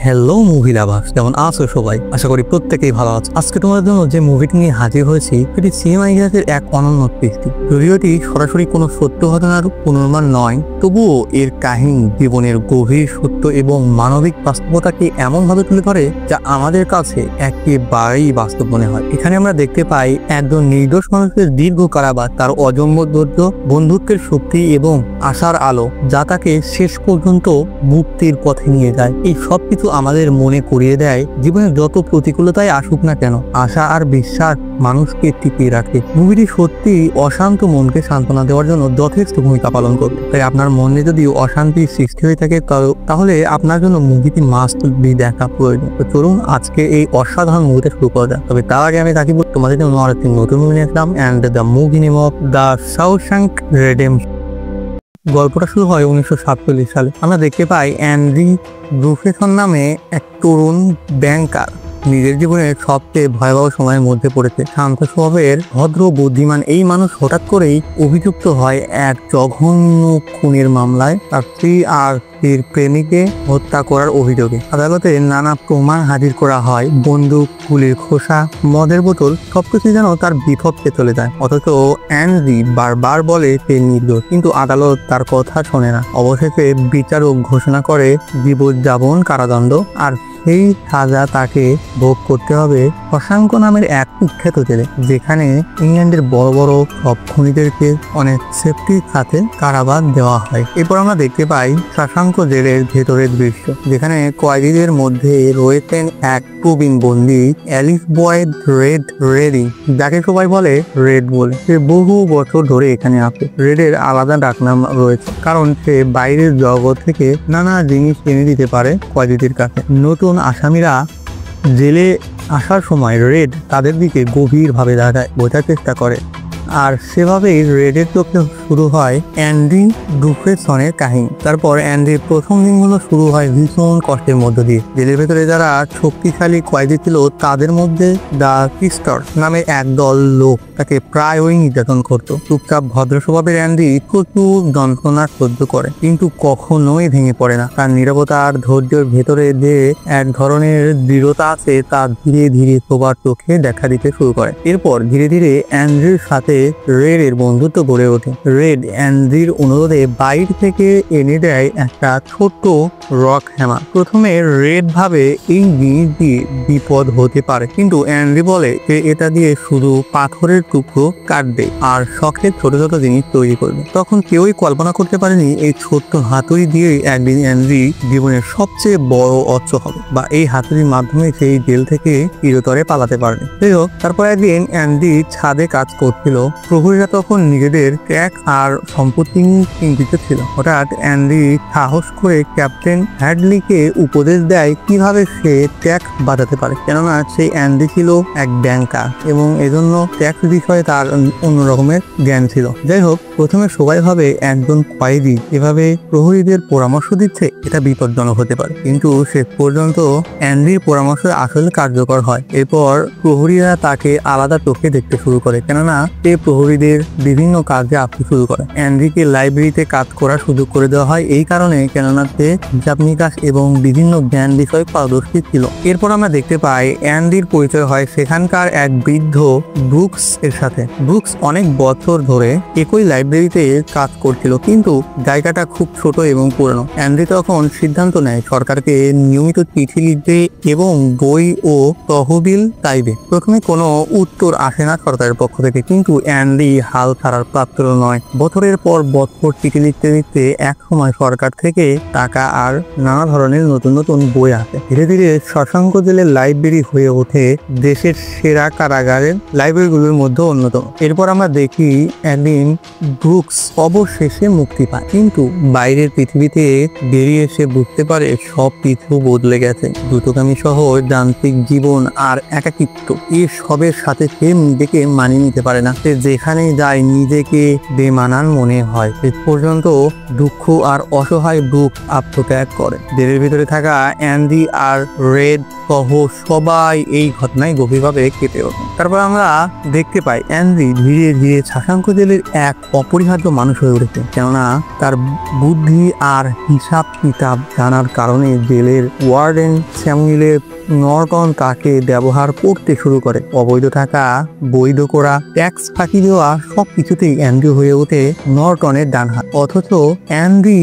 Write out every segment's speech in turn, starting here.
Hello movie lovers, কেমন আছো সবাই? আশা করি প্রত্যেকেই ভালো আছে। আজকে তোমাদের জন্য যে মুভিটি নিয়ে হাজির হয়েছি এটি সিনেমা ইতিহাসের এক অনন্য সৃষ্টি। যদিওটি সরাসরি কোনো সত্য ঘটনার পুনর্মান নয়, তবুও এর কাহিনী জীবনের গভীর সত্য এবং মানবিক বাস্তবতাকে এমনভাবে তুলে ধরে যা আমাদের কাছে একেবারেই বাস্তব মনে হয়। এখানে আমরা দেখতে পাই একজন নির্দোষ মানুষের দীর্ঘ কারাবাস, তার অজম্য ধৈর্য, বন্ধুত্বের শক্তি এবং আশার আলো যা তাকে শেষ পর্যন্ত মুক্তির পথে নিয়ে যায়। এই সবকিছু আমাদের মনে করিয়ে দেয় জীবনের যত প্রতিকূলতায় আসুক না কেন, আশা আর বিশ্বাস মানুষকে টিকিয়ে রাখে। মুভিটি সত্যি অশান্ত মনকে সান্ত্বনা দেওয়ার জন্য যথেষ্ট ভূমিকা পালন করবে। তাই আপনার মনে যদি অশান্তির সৃষ্টি হয়ে থাকে তাহলে আপনার জন্য মুভিটি মাস্ট বি দেখা প্রয়োজন। তো চলুন আজকে এই অসাধারণ মুভিটা শুরু করা যায়। তবে তার আগে আমি রাখিব তোমাদের জন্য আরেকটি নতুন মুভি নিয়ে আসলাম, and the movie name of the Shawshank Redemption. গল্পটা শুরু হয় 1947 সালে। আমরা দেখতে পাই অ্যান্ড্রি ব্রুফেসন নামে এক তরুণ ব্যাংকার নিজের জীবনের সবচেয়ে ভয়াবহ সময়ের মধ্যে পড়েছে। শান্ত স্বভাবের ভদ্র বুদ্ধিমান এই মানুষ হঠাৎ করেই অভিযুক্ত হয় এক জঘন্য খুনের মামলায়, তার স্ত্রী আর স্ত্রীর প্রেমিকে হত্যা করার অভিযোগে। আদালতে নানা প্রমাণ হাজির করা হয়, বন্দুক, গুলির খোসা, মদের বোতল, সবকিছু যেন তার বিপক্ষে চলে যায়। অথচ অ্যান্ড্রি বারবার বলে সে নির্দোষ, কিন্তু আদালত তার কথা শোনে না। অবশেষে বিচারক ঘোষণা করে জীবনযাপন কারাদণ্ড, আর সেই সাজা তাকে ভোগ করতে হবে শশাঙ্ক নামের এক কুখ্যাত জেলে, যেখানে ইংল্যান্ডের বড় বড় সব খুনিদেরকে অনেক সেফটির সাথে কারাবাস দেওয়া হয়। এরপর আমরা দেখতে পাই শশাঙ্ক জেলের ভেতরের দৃশ্য, যেখানে কয়েদিদের মধ্যে রয়েছেন এক প্রবীণ বন্দী অ্যালিস বয়েড রেড রেডি, যাকে সবাই বলে রেড বলে। সে বহু বছর ধরে এখানে আছে। রেডের আলাদা ডাকনাম রয়েছে, কারণ সে বাইরের জগৎ থেকে নানা জিনিস এনে দিতে পারে কয়েদিদের কাছে। নতুন আসামিরা জেলে আসার সময় রেড তাদের দিকে গভীরভাবে তাকায়, বোঝার চেষ্টা করে, আর সেভাবেই রেডের চোখে শুরু হয় অ্যান্ড্রি ব্রুফেসনের কাহিনী। তারপর অ্যান্ড্রির প্রথম দিনগুলো শুরু হয় ভীষণ কষ্টের মধ্য দিয়ে। জেলের ভেতরে যারা শক্তিশালী কয়েদি ছিল তাদের মধ্যে দ্য সিস্টার নামে একদল লোক তাকে প্রায়ই নির্যাতন করত। চুপচাপ ভদ্র স্বভাবের অ্যান্ড্রি প্রচুর যন্ত্রণা সহ্য করে, কিন্তু কখনোই ভেঙে পড়ে না। তার নীরবতা আর ধৈর্যের ভেতরে যে এক ধরনের দৃঢ়তা আছে তা ধীরে ধীরে সবার চোখে দেখা দিতে শুরু করে। এরপর ধীরে ধীরে অ্যান্ড্রির সাথে রেডের বন্ধুত্ব গড়ে ওঠে। রেড অ্যান্ড্রির অনুরোধে বাইর থেকে এনে দেয় একটা ছোট্ট রক হ্যামার। প্রথমে রেড ভাবে এই জিনিস দিয়ে বিপদ হতে পারে, কিন্তু অ্যান্ড্রি বলে যে এটা দিয়ে শুধু পাথরের টুকরো কাটবে আর শখের ছোট ছোট জিনিস তৈরি করবে। তখন কেউই কল্পনা করতে পারেনি এই ছোট্ট হাতুড়ি দিয়ে একদিন অ্যান্ড্রি জীবনের সবচেয়ে বড় অস্ত্র হবে, বা এই হাতুড়ির মাধ্যমে সেই জেল থেকে চিরতরে পালাতে পারবে। যাই হোক, তারপর একদিন অ্যান্ড্রি ছাদে কাজ করছিল। প্রহরীরা তখন নিজেদের ট্যাক্স আর সম্পত্তি নিয়ে চিন্তিত ছিল। হঠাৎ অ্যান্ড্রি সাহস করে ক্যাপ্টেন হ্যাডলিকে উপদেশ দেয় কিভাবে সে ট্যাক্স বাঁচাতে পারে, কেননা সেই অ্যান্ড্রি ছিল এক ব্যাংকার এবং এজন্য ট্যাক্স বিষয়ে তার অন্য রকমের জ্ঞান ছিল। যাই হোক, প্রথমে সবাই ভাবে একজন কয়েদি এভাবে প্রহরীদের পরামর্শ দিচ্ছে, এটা বিপজ্জনক হতে পারে, কিন্তু শেষ পর্যন্ত অ্যান্ড্রির পরামর্শ আসলে কার্যকর হয়। এরপর প্রহরীরা তাকে আলাদা চোখে দেখতে শুরু করে, কেননা সে প্রহরীদের বিভিন্ন কাজে আসতে শুরু করে। অ্যান্ড্রিকে লাইব্রেরিতে কাজ করার সুযোগ করে দেওয়া হয় এই কারণে, কেননা সে হিসাব নিকাশ এবং বিভিন্ন জ্ঞান বিষয়ে পারদর্শী ছিল। এরপর আমরা দেখতে পাই অ্যান্ড্রির পরিচয় হয় সেখানকার এক বৃদ্ধ ব্রুকস এর সাথে। ব্রুকস অনেক বছর ধরে একই লাইব্রেরিতে কাজ করছিল, কিন্তু জায়গাটা খুব ছোট এবং পুরনো। অ্যান্ড্রি তখন সিদ্ধান্ত নেয় সরকারকে নিয়মিত চিঠি লিখবে এবং বই ও তহবিল চাইবে। প্রথমে কোনো উত্তর আসে না সরকারের পক্ষ থেকে, কিন্তু অ্যান্ড্রি হাল ছাড়ার পাত্র নয়। বছরের পর বছর চিঠি লিখতে লিখতে এক সময় সরকার থেকে টাকা আর নানা ধরনের নতুন নতুন বই আসে। ধীরে ধীরে শশাঙ্ক জেলের লাইব্রেরি হয়ে ওঠে দেশের সেরা কারাগারের লাইব্রেরিগুলোর মধ্যে অন্যতম। এরপর আমরা দেখি একদিন ব্রুকস অবশেষে মুক্তি পায়, কিন্তু বাইরের পৃথিবীতে বেরিয়ে এসে বুঝতে পারে সব কিছু বদলে গেছে। দ্রুতগামী শহর, যান্ত্রিক জীবন আর একাকিত্ব, এই সবের সাথে সে নিজেকে মানিয়ে নিতে পারে না। সে যেখানে যায় নিজেকে বেমানান মনে হয়। শেষ পর্যন্ত দুঃখ আর অসহায় ব্রুক আত্মত্যাগ করে। জেলের ভিতরে থাকা অ্যান্ডি আর রেড সহ সবাই এই ঘটনায় গভীরভাবে কেঁপে ওঠে। তারপর আমরা দেখতে পাই অ্যান্ডি ধীরে ধীরে শশাঙ্ক জেলের এক অপরিহার্য মানুষ হয়ে উঠেছে, কেননা তার বুদ্ধি আর হিসাব কিতাব জানার কারণে জেলের ওয়ার্ডেন স্যামুয়েল নর্টন তাকে ব্যবহার করতে শুরু করে। অবৈধ টাকা বৈধ করা, ট্যাক্স ফাঁকি দেওয়া সবকিছুতেই অ্যান্ডি হয়ে ওঠে নর্টনের ডান হাত। অথচ অ্যান্ডি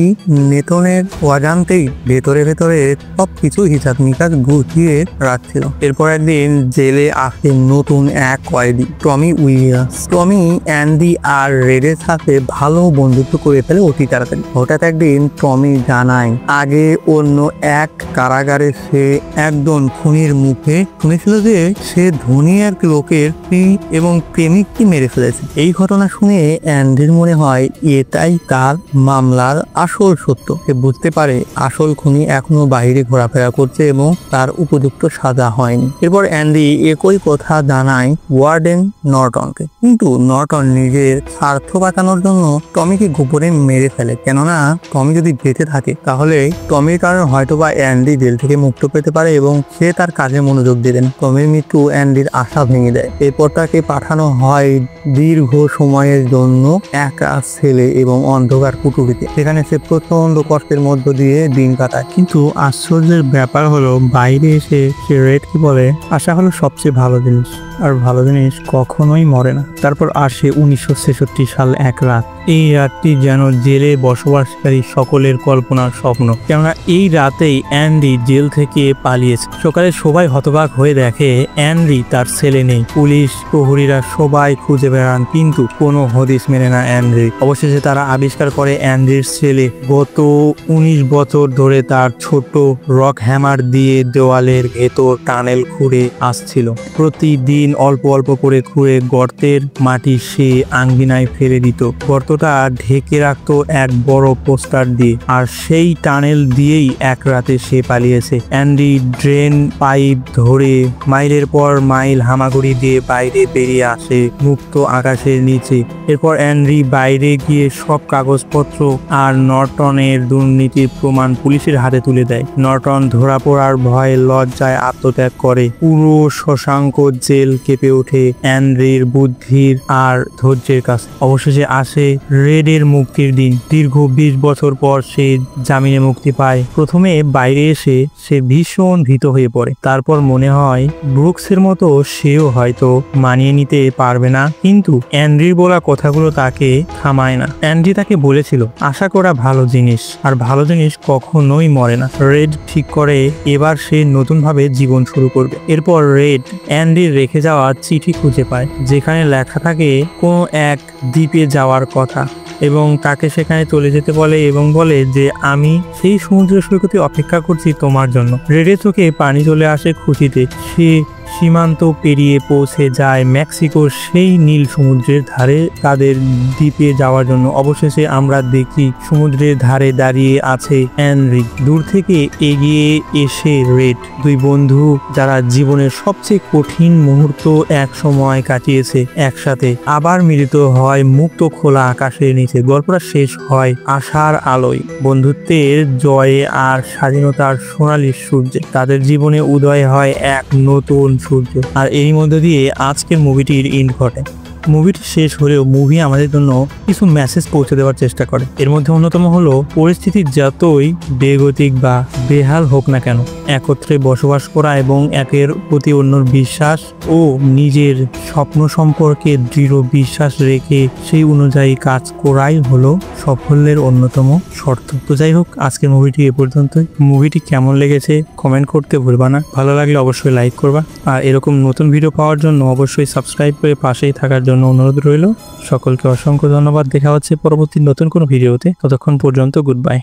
নেতনের অজান্তেই ভেতরে ভেতরে সবকিছু হিসাব নিকাশ গুছিয়ে রাখছিল। এরপর একদিন জেলে আসে নতুন এক কয়েদি, টমি উইলিয়ামস। টমি অ্যান্ডি আর রেডের সাথে ভালো বন্ধুত্ব করে ফেলে অতি তাড়াতাড়ি। হঠাৎ একদিন টমি জানায় আগে অন্য এক কারাগারে সে একজন খুনির মুখে শুনেছিল যে সে ধনী এক লোকের স্ত্রী এবং প্রেমিককে মেরে ফেলেছে। এই ঘটনা শুনে অ্যান্ডির মনে হয় এটাই তার মামলার আসল সত্য। সে বুঝতে পারে আসল খুনি এখনো বাইরে ঘোরাফেরা করছে এবং তার উপযুক্ত সাজা হয়নি। এরপর অ্যান্ডি একই কথা জানায় ওয়ার্ডেন নর্টনকে, কিন্তু নর্টন নিজের স্বার্থ বাঁচানোর জন্য টমিকে গোপনে মেরে ফেলে, কেননা টমি যদি বেঁচে থাকে তাহলে টমির কারণে হয়তোবা অ্যান্ডি জেল থেকে মুক্ত পেতে পারে এবং সে তার কাজে মনোযোগ দিলেন। টমির মৃত্যু অ্যান্ডির আশা ভেঙে দেয়। এরপর তাকে পাঠানো হয় দীর্ঘ সময়ের জন্য একা ছেলে এবং অন্ধকার কুটুরিতে, সেখানে সে প্রচন্ড কষ্টের মধ্য দিয়ে দিন কাটায়। কিন্তু আশ্চর্যের ব্যাপার হলো বাইরে এসে সে রেডকে বলে আশা হলো সবচেয়ে ভালো জিনিস, আর ভালো জিনিস কখনোই মরে না। তারপর আসে 1966 সাল এক রাত। এই রাতটি যেন জেলে বসবাসকারী সকলের কল্পনার স্বপ্ন, কেননা এই রাতেই অ্যান্ডি জেল থেকে পালিয়েছে। সকালে সবাই হতবাক হয়ে দেখে অ্যান্ডি তার ছেলে নেই। পুলিশ প্রহরীরা সবাই খুঁজে বেড়ান, কিন্তু কোনো হদিস মেলে না অ্যান্ডি। অবশেষে তারা আবিষ্কার করে অ্যান্ডির ছেলে গত 19 বছর ধরে তার ছোট রক হ্যামার দিয়ে দেওয়ালের ভেতর টানেল খুঁড়ে আসছিল। প্রতিদিন অল্প অল্প করে খুঁড়ে গর্তের মাটি সে আঙ্গিনায় ফেলে দিত। গর্তটা ঢেকে রাখতো এক বড় পোস্টার দিয়ে, আর সেই টানেল দিয়েই এক রাতে সে পালিয়েছে। অ্যান্ডি ড্রেন পাইপ ধরে মাইলের পর মাইল হামাগুড়ি দিয়ে বাইরে বেরিয়ে আসে মুক্ত আকাশের নিচে। এরপর অ্যান্ডি বাইরে গিয়ে সব কাগজপত্র আর নর্টনের দুর্নীতির প্রমাণ পুলিশের হাতে তুলে দেয়। নর্টন ধরা পড়ার ভয়ে লজ্জায় আত্মত্যাগ করে। পুরো শশাঙ্ক জেল কেঁপে ওঠে অ্যান্ড্রির বুদ্ধির আর ধৈর্যের কাছে। অবশেষে আসে রেডের মুক্তির দিন। দীর্ঘ 20 বছর পর সে জামিনে মুক্তি পায়। প্রথমে বাইরে এসে সে ভীষণ ভীত হয়ে পড়ে। তারপর মনে হয় ব্রুকসের মতো সেও হয়তো মানিয়ে নিতে পারবে না, কিন্তু অ্যান্ড্রির বলা কথাগুলো তাকে থামায় না। অ্যান্ড্রি তাকে বলেছিল আশা করা ভালো জিনিস, আর ভালো জিনিস কখনোই মরে না। রেড ঠিক করে এবার সে নতুনভাবে জীবন শুরু করবে। এরপর রেড অ্যান্ডির রেখে যাওয়া চিঠি খুঁজে পায়, যেখানে লেখা থাকে কোনো এক দ্বীপে যাওয়ার কথা, এবং তাকে সেখানে চলে যেতে বলে এবং বলে যে আমি সেই সমুদ্র সৈকতে অপেক্ষা করছি তোমার জন্য। রেডের চোখে পানি চলে আসে খুশিতে। সে সীমান্ত পেরিয়ে পৌঁছে যায় মেক্সিকোর সেই নীল সমুদ্রের ধারে তাদের দ্বীপে যাওয়ার জন্য। অবশেষে আমরা দেখি সমুদ্রের ধারে দাঁড়িয়ে আছে অ্যান্ড্রি। দূর থেকে এগিয়ে এসে রেড। দুই বন্ধু যারা জীবনের সবচেয়ে কঠিন মুহূর্ত এক সময় কাটিয়েছে একসাথে, আবার মিলিত হয় মুক্ত খোলা আকাশের নিচে। গল্পটা শেষ হয় আশার আলোয়, বন্ধুত্বের জয়ে আর স্বাধীনতার সোনালী সূর্যে। তাদের জীবনে উদয় হয় এক নতুন সূর্য। আর এরই মধ্যে দিয়ে আজকের মুভিটির এন্ড ঘটে। মুভিটি শেষ হলেও মুভি আমাদের জন্য কিছু মেসেজ পৌঁছে দেওয়ার চেষ্টা করে। এর মধ্যে অন্যতম হলো পরিস্থিতি যতই বেগতিক বা বেহাল হোক না কেন, একত্রে বসবাস করা এবং একের প্রতি অন্যর বিশ্বাস ও নিজের স্বপ্ন সম্পর্কে দৃঢ় বিশ্বাস রেখে সেই অনুযায়ী কাজ করাই হলো সাফল্যের অন্যতম শর্ত। তো যাই হোক, আজকের মুভিটি এ পর্যন্তই। মুভিটি কেমন লেগেছে কমেন্ট করতে ভুলবা না। ভালো লাগলে অবশ্যই লাইক করবা, আর এরকম নতুন ভিডিও পাওয়ার জন্য অবশ্যই সাবস্ক্রাইব করে পাশেই থাকার জন্য অনুরোধ রইল। সকলকে অসংখ্য ধন্যবাদ। দেখা হচ্ছে পরবর্তী নতুন কোনো ভিডিওতে। ততক্ষণ পর্যন্ত গুড বাই।